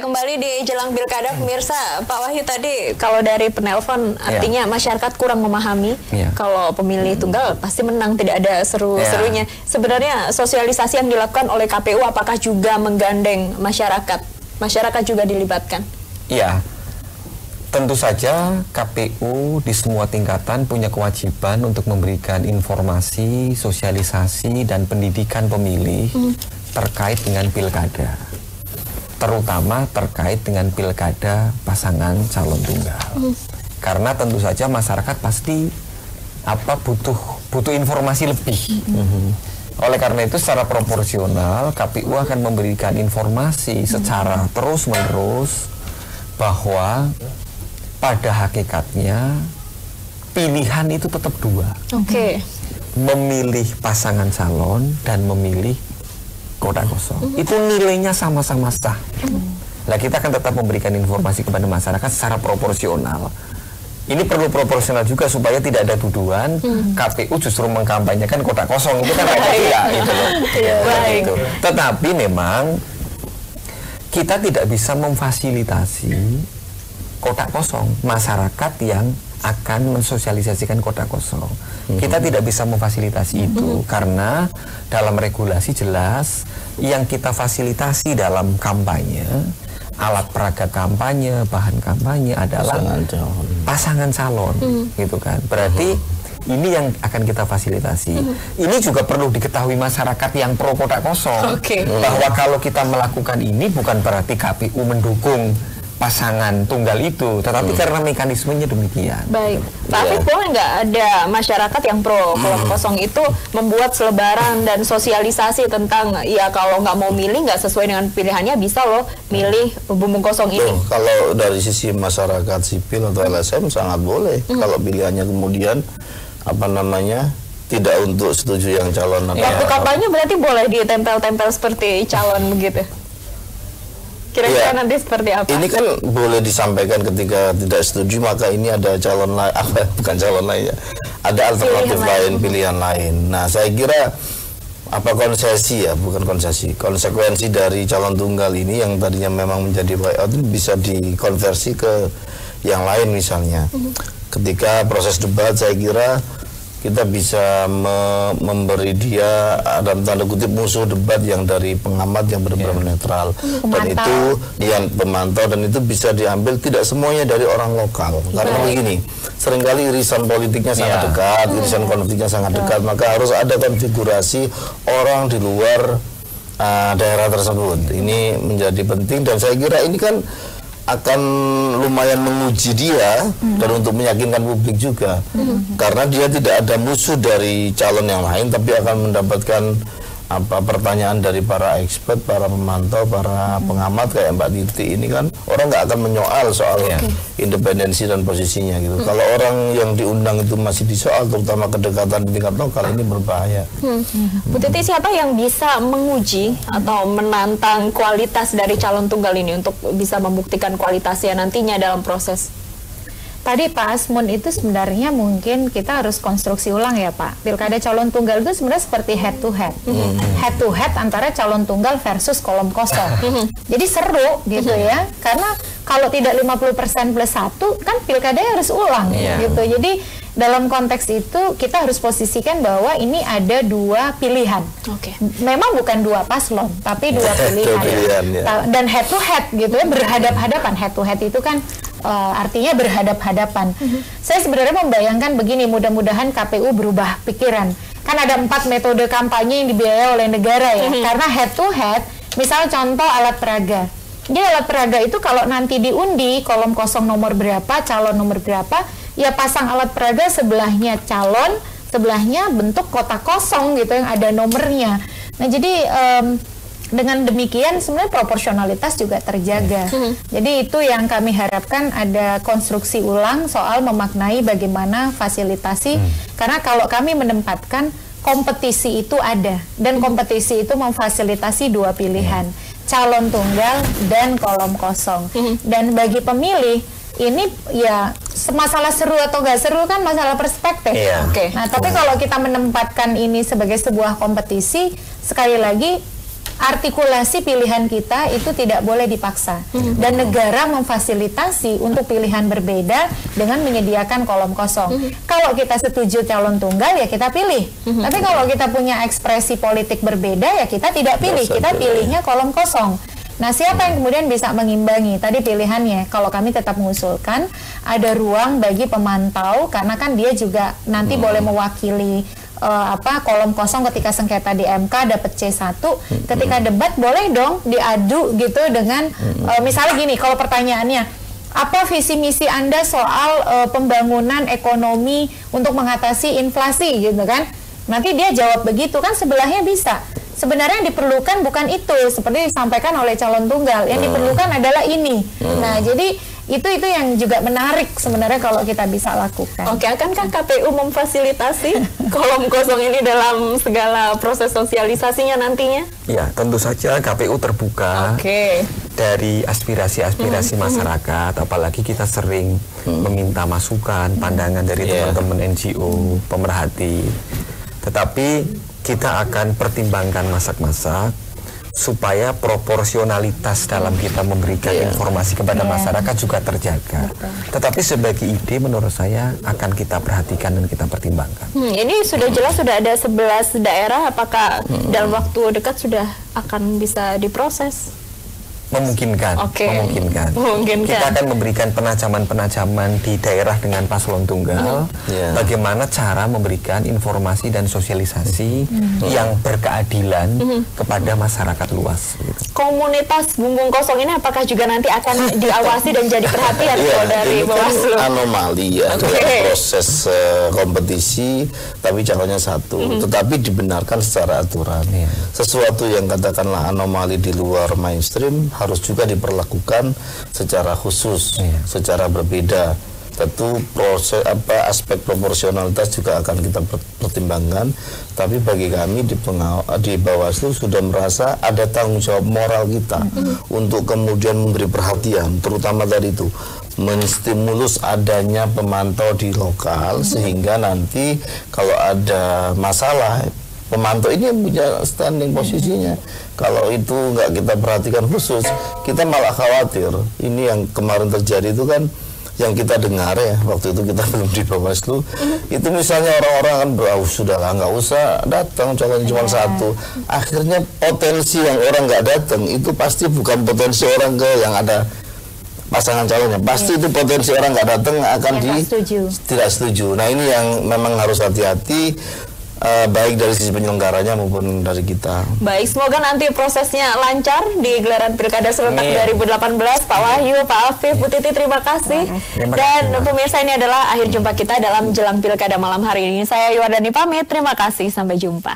kembali di jelang pilkada pemirsa. Pak Wahyu tadi kalau dari penelpon artinya masyarakat kurang memahami kalau pemilih tunggal pasti menang, tidak ada seru-serunya. Sebenarnya sosialisasi yang dilakukan oleh KPU apakah juga menggandeng masyarakat? Masyarakat juga dilibatkan? Iya. Tentu saja KPU di semua tingkatan punya kewajiban untuk memberikan informasi, sosialisasi, dan pendidikan pemilih terkait dengan pilkada. Terutama terkait dengan pilkada pasangan calon tunggal. Karena tentu saja masyarakat pasti butuh informasi lebih. Oleh karena itu secara proporsional KPU akan memberikan informasi secara terus-menerus bahwa pada hakikatnya pilihan itu tetap dua. Memilih pasangan calon dan memilih kotak kosong. Itu nilainya sama-sama sah. Nah, kita akan tetap memberikan informasi kepada masyarakat secara proporsional. Ini perlu proporsional juga supaya tidak ada tuduhan KPU justru mengkampanyekan kotak kosong. Itu kan tidak gitu loh. Gitu. Tetapi memang kita tidak bisa memfasilitasi kotak kosong masyarakat yang akan mensosialisasikan kotak kosong. Kita tidak bisa memfasilitasi itu karena dalam regulasi jelas yang kita fasilitasi dalam kampanye, alat peraga kampanye, bahan kampanye adalah pasangan calon, gitu kan. Berarti ini yang akan kita fasilitasi. Ini juga perlu diketahui masyarakat yang pro kotak kosong bahwa kalau kita melakukan ini bukan berarti KPU mendukung pasangan tunggal itu, tetapi karena mekanismenya demikian. Baik, Pak Afif, boleh nggak ada masyarakat yang pro kotak kosong itu membuat selebaran dan sosialisasi tentang ya kalau nggak mau milih, nggak sesuai dengan pilihannya bisa loh milih bumbung kosong ini. Kalau dari sisi masyarakat sipil atau LSM sangat boleh kalau pilihannya kemudian tidak untuk setuju yang calon. Waktu kampanye berarti boleh ditempel-tempel seperti calon begitu. Kira-kira nanti seperti apa? Ini kan boleh disampaikan ketika tidak setuju, maka ini ada calon lain, bukan calon lain ya, ada alternatif lain, pilihan lain. Nah, saya kira konsekuensi dari calon tunggal ini yang tadinya memang menjadi buyout bisa dikonversi ke yang lain misalnya. Ketika proses debat saya kira kita bisa memberi dia dalam tanda kutip musuh debat yang dari pengamat yang benar-benar netral dan itu yang pemantau, dan itu bisa diambil tidak semuanya dari orang lokal karena begini, seringkali irisan politiknya sangat dekat, irisan konfliknya sangat dekat, maka harus ada konfigurasi orang di luar daerah tersebut. Ini menjadi penting dan saya kira ini kan akan lumayan menguji dia dan untuk meyakinkan publik juga karena dia tidak ada musuh dari calon yang lain tapi akan mendapatkan pertanyaan dari para expert, para pemantau, para pengamat kayak Mbak Titi ini kan orang nggak akan menyoal soal independensi dan posisinya gitu. Kalau orang yang diundang itu masih disoal, terutama kedekatan di tingkat lokal, ini berbahaya. Bu Titi, siapa yang bisa menguji atau menantang kualitas dari calon tunggal ini untuk bisa membuktikan kualitasnya nantinya dalam proses? Tadi Pak Asmun itu sebenarnya mungkin kita harus konstruksi ulang ya Pak. Pilkada calon tunggal itu sebenarnya seperti head to head. Head to head antara calon tunggal versus kolom kosong. Jadi seru gitu ya. Karena kalau tidak 50% plus 1 kan pilkada harus ulang gitu. Jadi dalam konteks itu kita harus posisikan bahwa ini ada dua pilihan. Memang bukan dua paslon, tapi dua pilihan. Dan head to head gitu ya, berhadap-hadapan. Head to head itu kan artinya berhadap-hadapan. Saya sebenarnya membayangkan begini, mudah-mudahan KPU berubah pikiran. Kan ada 4 metode kampanye yang dibiayai oleh negara ya. Karena head to head, misal contoh alat peraga. Jadi alat peraga itu kalau nanti diundi kolom kosong nomor berapa, calon nomor berapa, ya pasang alat peraga sebelahnya calon, sebelahnya bentuk kotak kosong gitu yang ada nomornya. Nah jadi dengan demikian sebenarnya proporsionalitas juga terjaga. Jadi itu yang kami harapkan, ada konstruksi ulang soal memaknai bagaimana fasilitasi. Karena kalau kami menempatkan kompetisi itu ada, dan kompetisi itu memfasilitasi dua pilihan, calon tunggal dan kolom kosong. Dan bagi pemilih ini ya masalah seru atau gak seru kan masalah perspektif. Nah tapi kalau kita menempatkan ini sebagai sebuah kompetisi, sekali lagi artikulasi pilihan kita itu tidak boleh dipaksa. Dan negara memfasilitasi untuk pilihan berbeda dengan menyediakan kolom kosong. Kalau kita setuju calon tunggal ya kita pilih. Tapi kalau kita punya ekspresi politik berbeda ya kita tidak pilih. Kita pilihnya kolom kosong. Nah, siapa yang kemudian bisa mengimbangi? Tadi pilihannya, kalau kami tetap mengusulkan ada ruang bagi pemantau, karena kan dia juga nanti boleh mewakili kolom kosong ketika sengketa di MK dapat C1. Ketika debat boleh dong diadu gitu dengan misalnya gini, kalau pertanyaannya apa visi misi Anda soal pembangunan ekonomi untuk mengatasi inflasi gitu kan? Nanti dia jawab begitu kan, sebelahnya bisa. Sebenarnya yang diperlukan bukan itu, seperti disampaikan oleh calon tunggal. Yang diperlukan adalah ini. Nah, jadi itu yang juga menarik sebenarnya kalau kita bisa lakukan. Oke, akankah KPU memfasilitasi kolom kosong ini dalam segala proses sosialisasinya nantinya? Ya, tentu saja KPU terbuka dari aspirasi-aspirasi masyarakat, apalagi kita sering meminta masukan, pandangan dari teman-teman NGO, pemerhati. Tetapi kita akan pertimbangkan masak-masak supaya proporsionalitas dalam kita memberikan informasi kepada masyarakat juga terjaga. Tetapi sebagai ide menurut saya akan kita perhatikan dan kita pertimbangkan. Ini sudah jelas sudah ada 11 daerah, apakah dalam waktu dekat sudah akan bisa diproses? Memungkinkan, memungkinkan. Kita akan memberikan penajaman-penajaman di daerah dengan paslon tunggal, bagaimana cara memberikan informasi dan sosialisasi yang berkeadilan kepada masyarakat luas. Gitu. Komunitas bumbung kosong ini apakah juga nanti akan diawasi dan jadi perhatian dari Bawaslu? Anomali ya, proses kompetisi, tapi calonnya satu, tetapi dibenarkan secara aturan. Sesuatu yang katakanlah anomali di luar mainstream harus juga diperlakukan secara khusus, secara berbeda. Tentu proses aspek proporsionalitas juga akan kita pertimbangkan. Tapi bagi kami di Bawaslu sudah merasa ada tanggung jawab moral kita untuk kemudian memberi perhatian, terutama tadi itu menstimulus adanya pemantau di lokal, sehingga nanti kalau ada masalah pemantau ini punya standing posisinya. Kalau itu nggak kita perhatikan khusus, kita malah khawatir. Ini yang kemarin terjadi itu kan, yang kita dengar ya, waktu itu kita belum di Bawaslu, itu misalnya orang-orang kan sudahlah nggak usah datang, calon cuma satu. Akhirnya potensi yang orang nggak datang itu pasti bukan potensi orang yang ada pasangan calonnya, pasti itu potensi orang nggak datang akan tidak setuju. Nah, ini yang memang harus hati-hati, baik dari sisi penyelenggaranya maupun dari kita. Baik, semoga nanti prosesnya lancar di gelaran Pilkada serentak 2018. Pak Wahyu, Pak Afif, Bu Titi, terima kasih. Dan pemirsa, ini adalah akhir jumpa kita dalam Jelang Pilkada malam hari ini. Saya Yuwardani pamit, terima kasih, sampai jumpa.